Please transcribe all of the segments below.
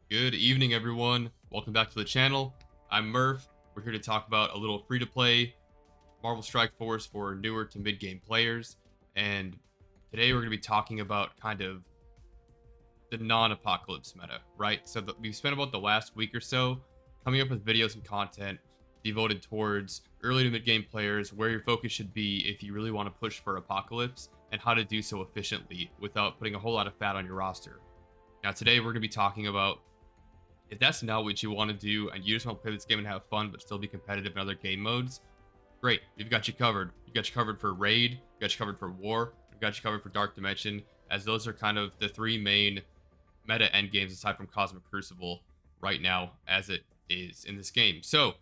Good evening, everyone. Welcome back to the channel. I'm Murph. We're here to talk about a little free-to-play Marvel Strike Force for newer to mid-game players. And today we're going to be talking about kind of the non-apocalypse meta, right? So we've spent about the last week or so coming up with videos and content devoted towards early to mid-game players, where your focus should be if you really want to push for apocalypse, and how to do so efficiently without putting a whole lot of fat on your roster. Now today we're going to be talking about, if that's not what you want to do and you just want to play this game and have fun but still be competitive in other game modes, great. We've got you covered. We've got you covered for Raid, we've got you covered for War, we've got you covered for Dark Dimension, as those are kind of the three main meta end games aside from Cosmic Crucible right now as it is in this game. So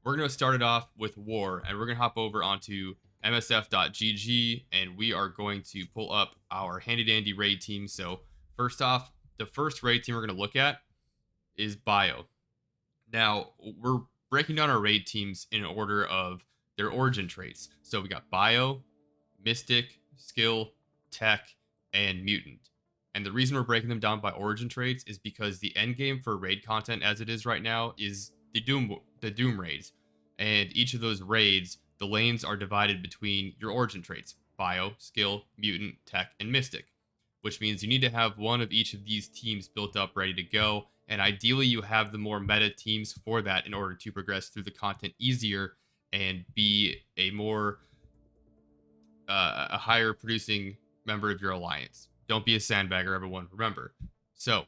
we're going to start it off with War, and we're going to hop over onto MSF.gg, and we are going to pull up our handy dandy raid team. So first off, the first raid team we're going to look at is Bio. Now, we're breaking down our raid teams in order of their origin traits. So we got Bio, Mystic, Skill, Tech, and Mutant. And the reason we're breaking them down by origin traits is because the end game for raid content as it is right now is the Doom raids. And each of those raids, the lanes are divided between your origin traits: Bio, Skill, Mutant, Tech, and Mystic, which means you need to have one of each of these teams built up ready to go. And ideally, you have the more meta teams for that in order to progress through the content easier and be a more a higher producing member of your alliance. Don't be a sandbagger, everyone. Remember. So,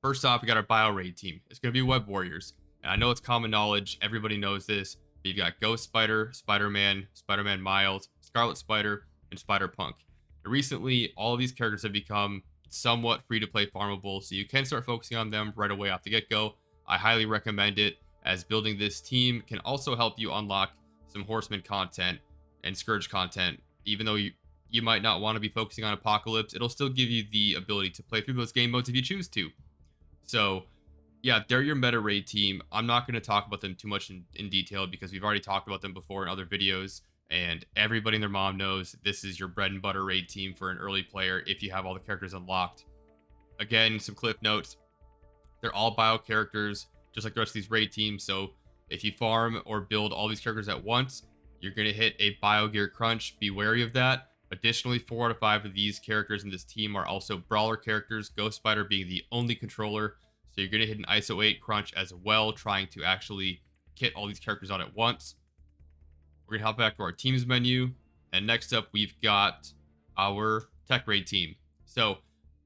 first off, we got our Bio Raid team. It's going to be Web Warriors. And I know it's common knowledge. Everybody knows this. But you've got Ghost Spider, Spider-Man, Spider-Man Miles, Scarlet Spider, and Spider-Punk. And recently, all of these characters have become somewhat free-to-play farmable, so you can start focusing on them right away off the get-go. I highly recommend it, as building this team can also help you unlock some Horseman content and Scourge content. Even though you might not want to be focusing on Apocalypse, it'll still give you the ability to play through those game modes if you choose to. So, yeah, they're your meta raid team. I'm not going to talk about them too much in detail because we've already talked about them before in other videos, and everybody and their mom knows this is your bread and butter raid team for an early player if you have all the characters unlocked. Again, some cliff notes. They're all bio characters, just like the rest of these raid teams, so if you farm or build all these characters at once, you're going to hit a bio gear crunch. Be wary of that. Additionally, 4 out of 5 of these characters in this team are also brawler characters, Ghost Spider being the only controller. So you're going to hit an ISO 8 crunch as well, trying to actually kit all these characters out at once. We're going to hop back to our teams menu. And next up, we've got our tech raid team. So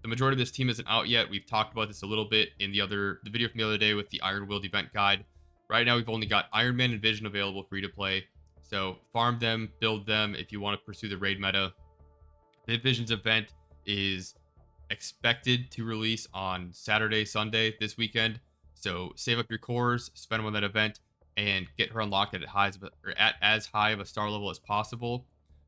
the majority of this team isn't out yet. We've talked about this a little bit in the video from the other day with the Iron Willed event guide. Right now, we've only got Iron Man and Vision available free to play. So farm them, build them if you want to pursue the raid meta. The Vision's event is expected to release on Saturday, Sunday this weekend. So save up your cores, spend them on that event, and get her unlocked at as high of a star level as possible.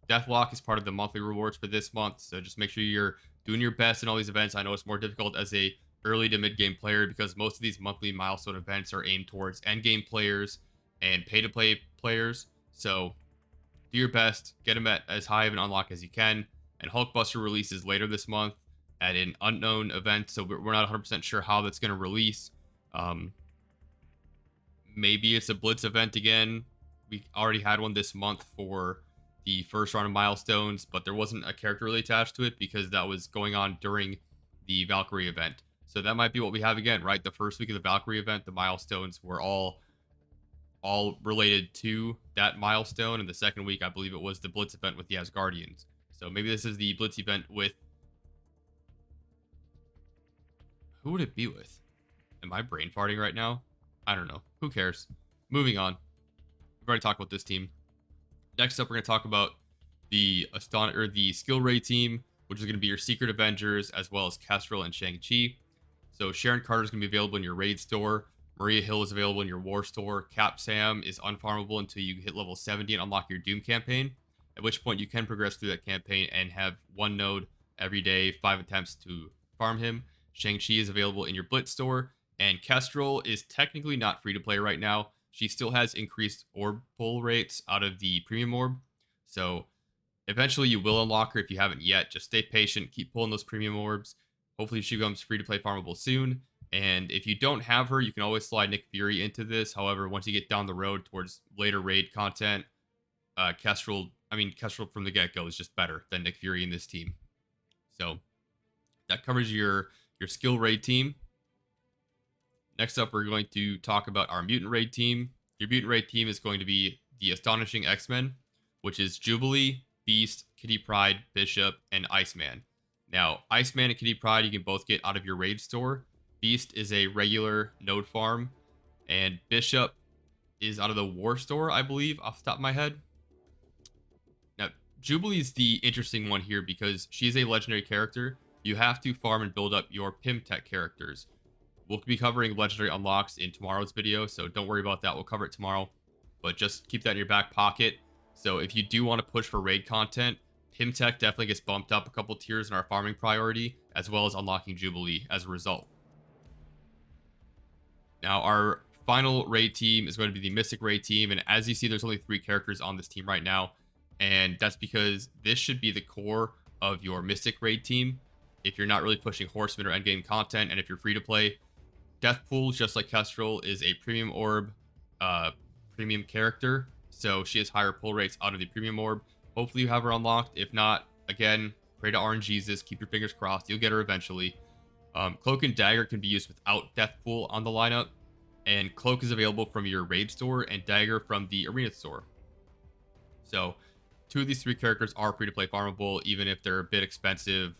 Deathlock is part of the monthly rewards for this month, so just make sure you're doing your best in all these events. I know it's more difficult as a early to mid game player because most of these monthly milestone events are aimed towards end game players and pay to play players. So do your best, get them at as high of an unlock as you can. And Hulkbuster releases later this month at an unknown event, so we're not 100% sure how that's going to release. Maybe it's a Blitz event again. We already had one this month for the first round of milestones, but there wasn't a character really attached to it because that was going on during the Valkyrie event. So that might be what we have again, right? The first week of the Valkyrie event, the milestones were all related to that milestone, and the second week, I believe it was the Blitz event with the Asgardians. So maybe this is the Blitz event with... Who would it be with? Am I brain farting right now? I don't know. Who cares? Moving on. We've already talked about this team. Next up, we're going to talk about the skill raid team, which is going to be your Secret Avengers, as well as Kestrel and Shang-Chi. So Sharon Carter is going to be available in your raid store. Maria Hill is available in your war store. Cap Sam is unfarmable until you hit level 70 and unlock your Doom campaign, at which point you can progress through that campaign and have one node every day, 5 attempts to farm him. Shang-Chi is available in your Blitz store, and Kestrel is technically not free to play right now. She still has increased orb pull rates out of the premium orb, so eventually you will unlock her if you haven't yet. Just stay patient, keep pulling those premium orbs. Hopefully she becomes free to play farmable soon. And if you don't have her, you can always slide Nick Fury into this. However, once you get down the road towards later raid content, Kestrel from the get-go is just better than Nick Fury in this team. So that covers your skill raid team. Next up, we're going to talk about our mutant raid team. Your mutant raid team is going to be the Astonishing X-Men, which is Jubilee, Beast, Kitty Pryde, Bishop, and Iceman. Now, Iceman and Kitty Pryde you can both get out of your raid store. Beast is a regular node farm, and Bishop is out of the war store, I believe, off the top of my head. Now, Jubilee is the interesting one here because she is a legendary character. You have to farm and build up your Pimtech characters. We'll be covering legendary unlocks in tomorrow's video, so don't worry about that. We'll cover it tomorrow, but just keep that in your back pocket. So if you do want to push for raid content, Pimtech definitely gets bumped up a couple tiers in our farming priority, as well as unlocking Jubilee as a result. Now, our final raid team is going to be the Mystic Raid team, and as you see, there's only 3 characters on this team right now, and that's because this should be the core of your Mystic Raid team. If you're not really pushing Horsemen or endgame content, and if you're free to play, Deathpool, just like Kestrel, is a premium orb, premium character, so she has higher pull rates out of the premium orb. Hopefully you have her unlocked. If not, again, pray to RNGesus, keep your fingers crossed, you'll get her eventually. Cloak and Dagger can be used without Deathpool on the lineup, and Cloak is available from your raid store and Dagger from the arena store. So 2 of these 3 characters are free to play farmable, even if they're a bit expensive.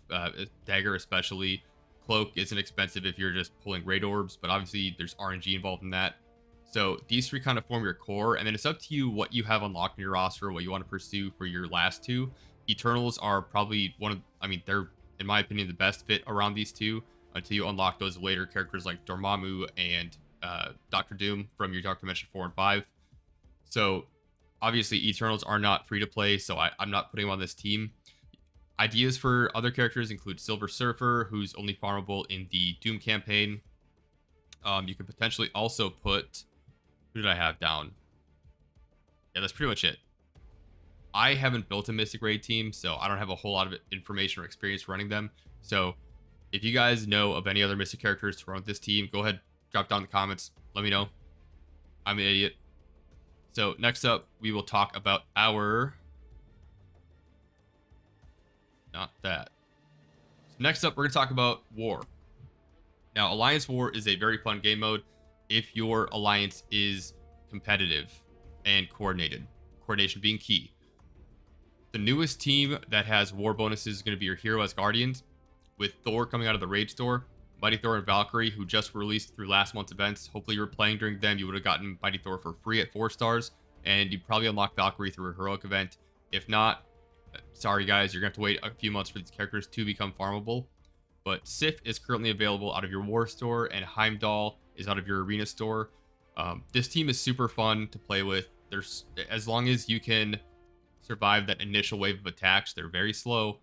Dagger especially. Cloak isn't expensive if you're just pulling raid orbs, but obviously there's RNG involved in that. So these 3 kind of form your core, and then it's up to you what you have unlocked in your roster, what you want to pursue for your last 2. Eternals are probably they're, in my opinion, the best fit around these 2 until you unlock those later characters like Dormammu and Doctor Doom from your Dark Dimension 4 and 5. So obviously Eternals are not free to play, so I'm not putting them on this team. Ideas for other characters include Silver Surfer, who's only farmable in the Doom campaign. You could potentially also put... Who did I have down? Yeah, that's pretty much it. I haven't built a Mystic Raid team, so I don't have a whole lot of information or experience running them. So if you guys know of any other Mystic characters to run with this team, go ahead, drop down in the comments. Let me know. I'm an idiot. So next up, we will talk about our... Not that. So next up, we're going to talk about War. Now, Alliance War is a very fun game mode if your alliance is competitive and coordinated. Coordination being key. The newest team that has war bonuses is going to be your Hero as Guardians, with Thor coming out of the raid store, Mighty Thor and Valkyrie, who just released through last month's events. Hopefully you were playing during them. You would have gotten Mighty Thor for free at 4 stars, and you probably unlocked Valkyrie through a heroic event. If not, sorry guys, you're going to have to wait a few months for these characters to become farmable. But Sif is currently available out of your war store, and Heimdall is out of your arena store. This team is super fun to play with. There's, as long as you can survive that initial wave of attacks, they're very slow.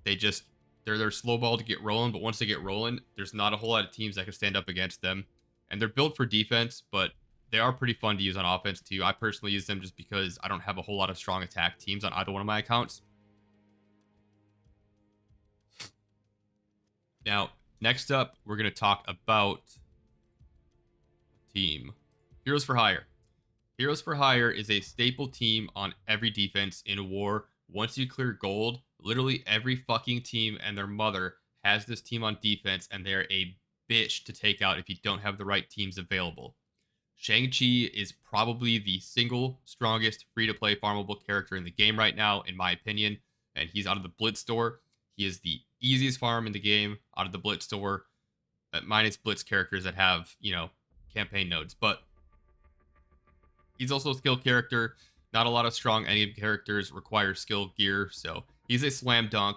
They're slow ball to get rolling, but once they get rolling, there's not a whole lot of teams that can stand up against them. And they're built for defense, but they are pretty fun to use on offense too. I personally use them just because I don't have a whole lot of strong attack teams on either one of my accounts. Now, next up, we're going to talk about team. Heroes for Hire. Heroes for Hire is a staple team on every defense in war. Once you clear gold, literally every fucking team and their mother has this team on defense, and they're a bitch to take out if you don't have the right teams available. Shang-Chi is probably the single strongest free-to-play farmable character in the game right now, in my opinion, and he's out of the Blitz store. He is the easiest farm in the game out of the Blitz store, minus Blitz characters that have, campaign nodes. But he's also a skill character. Not a lot of strong enemy characters require skill gear, so he's a slam dunk.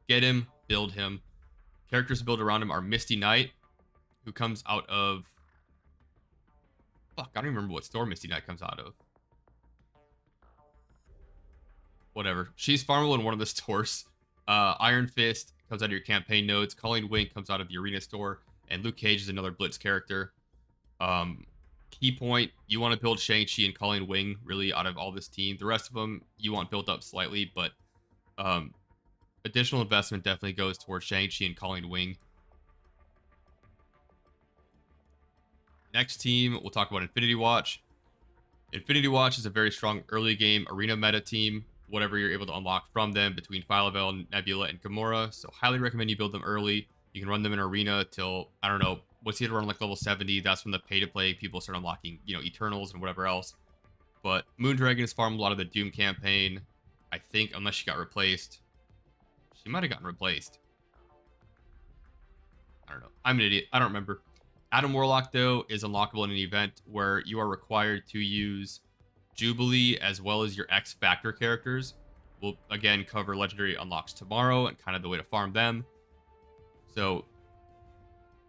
Get him, build him. Characters to build around him are Misty Knight, who comes out of... Fuck, I don't even remember what store Misty Knight comes out of. Whatever. She's farmable in one of the stores. Iron Fist comes out of your campaign nodes. Colleen Wing comes out of the arena store. And Luke Cage is another Blitz character. Key point, you want to build Shang-Chi and Colleen Wing really out of all this team. The rest of them you want built up slightly, but additional investment definitely goes towards Shang-Chi and Colleen Wing. Next team, we'll talk about Infinity Watch. Infinity Watch is a very strong early game arena meta team, whatever you're able to unlock from them between Phyla-Vell, Nebula, and Gamora. So highly recommend you build them early. You can run them in arena till, I don't know, once you hit around like level 70, that's when the pay-to-play people start unlocking, Eternals and whatever else. But Moondragon has farmed a lot of the Doom campaign, I think, unless she got replaced. She might have gotten replaced. I don't know. I'm an idiot. I don't remember. Adam Warlock, though, is unlockable in an event where you are required to use Jubilee as well as your X Factor characters. We'll, again, cover Legendary unlocks tomorrow and kind of the way to farm them. So,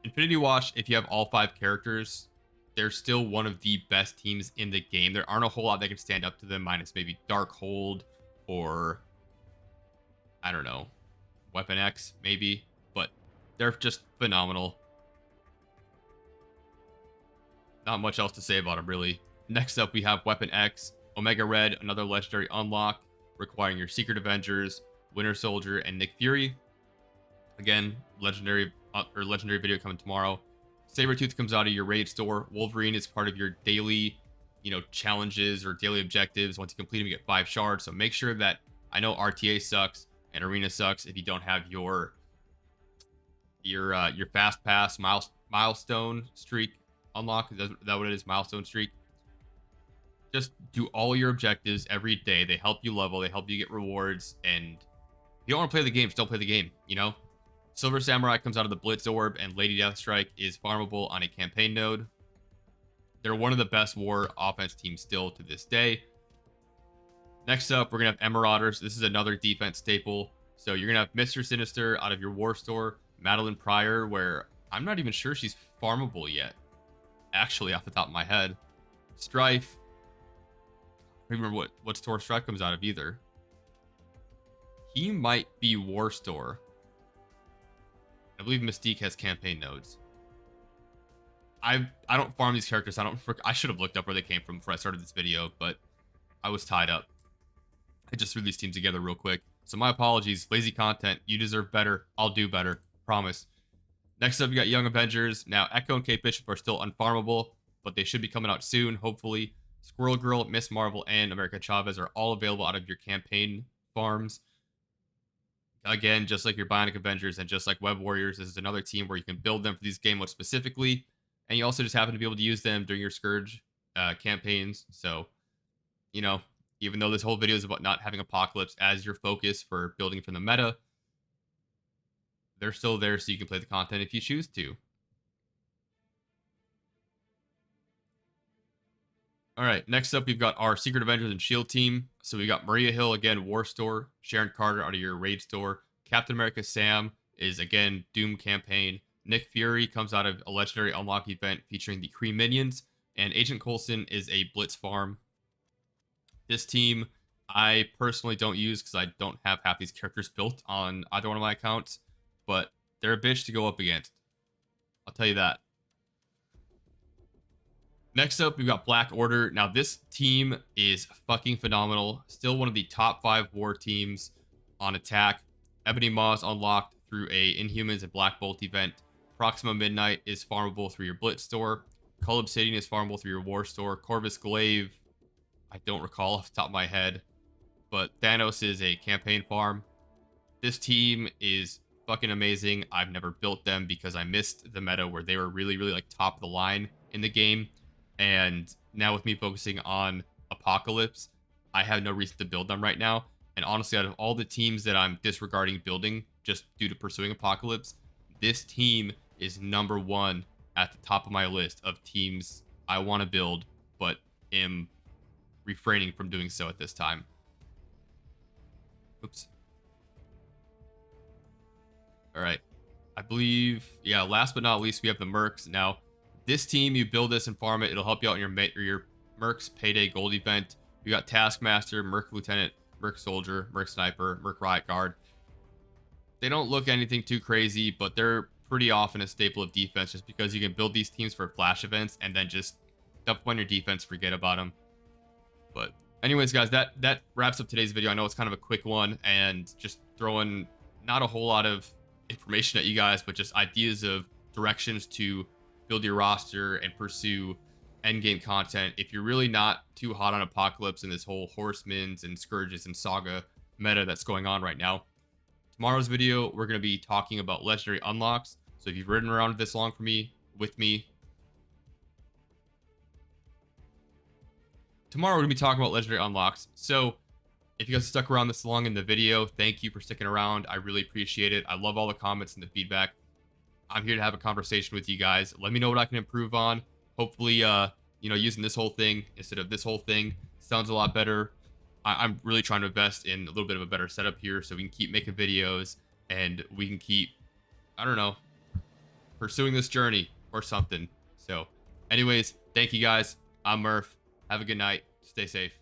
Infinity Watch, if you have all 5 characters, they're still one of the best teams in the game. There aren't a whole lot that can stand up to them, minus maybe Darkhold or, I don't know, Weapon X, maybe. But they're just phenomenal. Not much else to say about them, really. Next up, we have Weapon X, Omega Red, another legendary unlock, requiring your Secret Avengers, Winter Soldier, and Nick Fury. Again, legendary video coming tomorrow. Sabretooth comes out of your raid store. Wolverine is part of your daily, challenges or daily objectives. Once you complete them, you get 5 shards. So make sure that, I know RTA sucks and Arena sucks if you don't have your Fast Pass milestone streak unlock. Is that what it is? Milestone streak. Just do all your objectives every day. They help you level. They help you get rewards. And if you don't want to play the game, just don't play the game, Silver Samurai comes out of the Blitz Orb, and Lady Deathstrike is farmable on a campaign node. They're one of the best war offense teams still to this day. Next up, we're going to have Emerators. This is another defense staple. So you're going to have Mr. Sinister out of your war store. Madeline Pryor, where I'm not even sure she's farmable yet. Actually, off the top of my head. Strife. I don't remember what store Strife comes out of either. He might be war store. I believe Mystique has campaign nodes. I don't farm these characters. I should have looked up where they came from before I started this video, but I was tied up. I just threw these teams together real quick. So my apologies. Lazy content. You deserve better. I'll do better. Promise. Next up, you got Young Avengers. Now, Echo and Kate Bishop are still unfarmable, but they should be coming out soon, hopefully. Squirrel Girl, Miss Marvel, and America Chavez are all available out of your campaign farms. Again, just like your Bionic Avengers and just like Web Warriors, this is another team where you can build them for these game modes specifically. And you also just happen to be able to use them during your Scourge campaigns. So, even though this whole video is about not having Apocalypse as your focus for building from the meta, they're still there so you can play the content if you choose to. All right, next up, we've got our Secret Avengers and S.H.I.E.L.D. team. So we got Maria Hill, again, War Store. Sharon Carter out of your Raid Store. Captain America Sam is, again, Doom campaign. Nick Fury comes out of a legendary unlock event featuring the Kree minions. And Agent Coulson is a Blitz farm. This team, I personally don't use because I don't have half these characters built on either one of my accounts. But they're a bitch to go up against. I'll tell you that. Next up, we've got Black Order. Now, this team is fucking phenomenal. Still one of the top 5 war teams on attack. Ebony Maw is unlocked through a Inhumans and Black Bolt event. Proxima Midnight is farmable through your Blitz store. Cull Obsidian is farmable through your War store. Corvus Glaive, I don't recall off the top of my head. But Thanos is a campaign farm. This team is fucking amazing. I've never built them because I missed the meta where they were really, really like top of the line in the game. And now with me focusing on Apocalypse, I have no reason to build them right now. And honestly, out of all the teams that I'm disregarding building just due to pursuing Apocalypse, this team is number 1 at the top of my list of teams I want to build, but am refraining from doing so at this time. Oops. All right. I believe, yeah, last but not least, we have the Mercs. Now, this team, you build this and farm it. It'll help you out in your Mercs Payday Gold event. You got Taskmaster, Merc Lieutenant, Merc Soldier, Merc Sniper, Merc Riot Guard. They don't look anything too crazy, but they're pretty often a staple of defense just because you can build these teams for flash events and then just dump on your defense, forget about them. But anyways, guys, that wraps up today's video. I know it's kind of a quick one and just throwing not a whole lot of information at you guys, but just ideas of directions to build your roster and pursue endgame content if you're really not too hot on Apocalypse and this whole Horsemen's and Scourges and Saga meta that's going on right now. Tomorrow's video, we're going to be talking about legendary unlocks. So if you've ridden around this long with me, tomorrow we're going to be talking about legendary unlocks. So if you guys stuck around this long in the video, thank you for sticking around. I really appreciate it. I love all the comments and the feedback. I'm here to have a conversation with you guys. Let me know what I can improve on. Hopefully, using this whole thing instead of this whole thing sounds a lot better. I'm really trying to invest in a little bit of a better setup here so we can keep making videos and we can keep, I don't know, pursuing this journey or something. So anyways, thank you guys. I'm Murph. Have a good night. Stay safe.